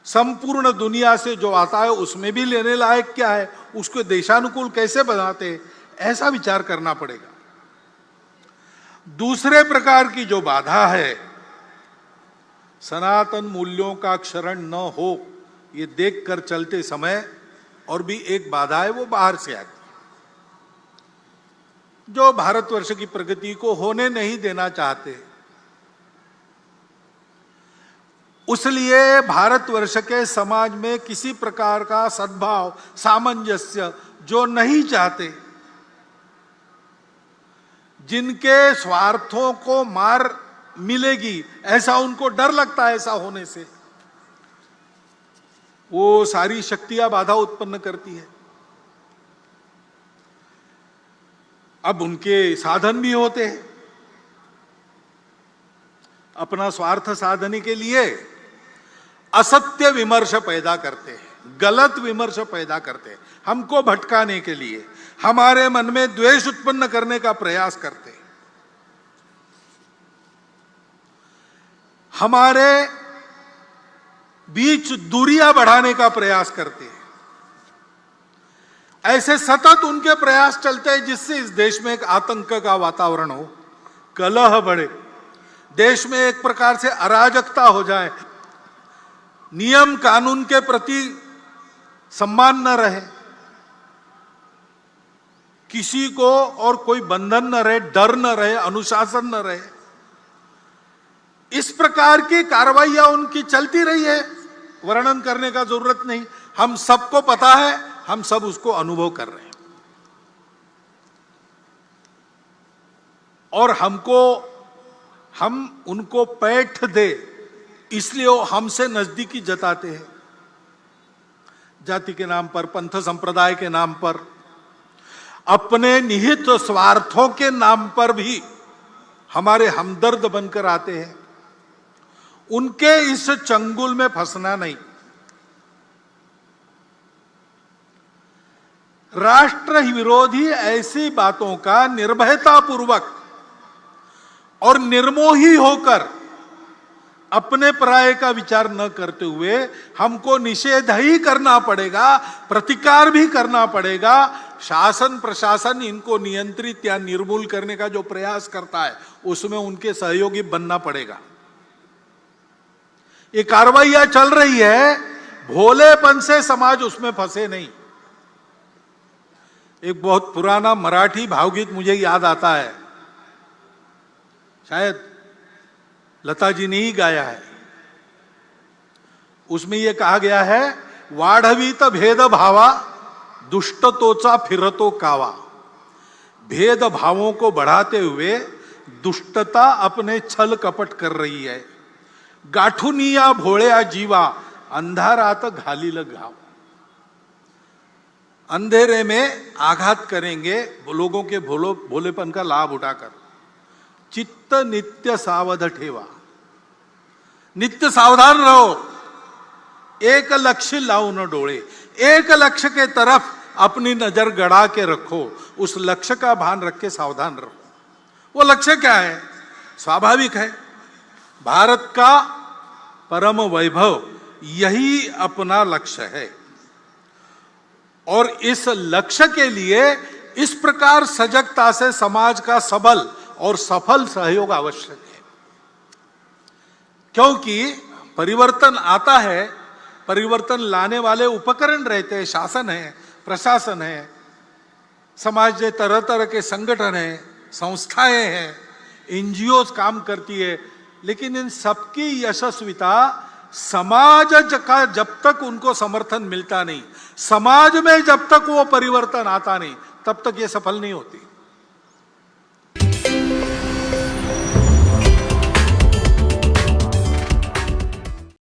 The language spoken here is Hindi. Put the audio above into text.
संपूर्ण दुनिया से जो आता है उसमें भी लेने लायक क्या है, उसको देशानुकूल कैसे बनाते, ऐसा विचार करना पड़ेगा। दूसरे प्रकार की जो बाधा है, सनातन मूल्यों का क्षरण न हो, ये देखकर चलते समय और भी एक बाधा है, वो बाहर से आती है, जो भारतवर्ष की प्रगति को होने नहीं देना चाहते। उसलिए भारतवर्ष के समाज में किसी प्रकार का सद्भाव, सामंजस्य जो नहीं चाहते, जिनके स्वार्थों को मार मिलेगी ऐसा उनको डर लगता है, ऐसा होने से वो सारी शक्तियां बाधा उत्पन्न करती है। अब उनके साधन भी होते हैं, अपना स्वार्थ साधने के लिए असत्य विमर्श पैदा करते हैं, गलत विमर्श पैदा करते हैं, हमको भटकाने के लिए, हमारे मन में द्वेष उत्पन्न करने का प्रयास करते हैं, हमारे बीच दूरियां बढ़ाने का प्रयास करते हैं। ऐसे सतत उनके प्रयास चलते हैं जिससे इस देश में एक आतंक का वातावरण हो, कलह बढ़े, देश में एक प्रकार से अराजकता हो जाए, नियम कानून के प्रति सम्मान न रहे, किसी को और कोई बंधन न रहे, डर न रहे, अनुशासन न रहे। इस प्रकार की कार्रवाइयां उनकी चलती रही है, वर्णन करने का जरूरत नहीं, हम सबको पता है, हम सब उसको अनुभव कर रहे हैं। और हम उनको पैठ दे इसलिए वो हमसे नजदीकी जताते हैं, जाति के नाम पर, पंथ संप्रदाय के नाम पर, अपने निहित स्वार्थों के नाम पर भी हमारे हमदर्द बनकर आते हैं। उनके इस चंगुल में फंसना नहीं। राष्ट्र विरोधी ऐसी बातों का निर्भयतापूर्वक और निर्मोही होकर अपने पराये का विचार न करते हुए हमको निषेध ही करना पड़ेगा, प्रतिकार भी करना पड़ेगा। शासन प्रशासन इनको नियंत्रित या निर्मूल करने का जो प्रयास करता है उसमें उनके सहयोगी बनना पड़ेगा। ये कार्रवाइयां चल रही है, भोलेपन से समाज उसमें फंसे नहीं। एक बहुत पुराना मराठी भावगीत मुझे याद आता है, शायद लता जी ने ही गाया है। उसमें यह कहा गया है, वाढवीत भेद भावा दुष्टतोचा फिरतो कावा। भेद भावों को बढ़ाते हुए दुष्टता अपने छल कपट कर रही है। गाठुनिया भोळ्या जीवा अंधारात घालील घाव। अंधेरे में आघात करेंगे लोगों के भोलेपन का लाभ उठाकर। चित्त नित्य सावध ठेवा, नित्य सावधान रहो, एक लक्ष्य लाओ न डोळे, एक लक्ष्य के तरफ अपनी नजर गड़ा के रखो, उस लक्ष्य का भान रख के सावधान रहो। वो लक्ष्य क्या है? स्वाभाविक है, भारत का परम वैभव यही अपना लक्ष्य है। और इस लक्ष्य के लिए इस प्रकार सजगता से समाज का सबल और सफल सहयोग आवश्यक है। क्योंकि परिवर्तन आता है, परिवर्तन लाने वाले उपकरण रहते हैं, शासन है, प्रशासन है, समाज में तरह तरह के संगठन है, संस्थाएं हैं, एनजीओ काम करती है। लेकिन इन सबकी यशस्विता समाज का जब तक उनको समर्थन मिलता नहीं, समाज में जब तक वो परिवर्तन आता नहीं, तब तक ये सफल नहीं होती।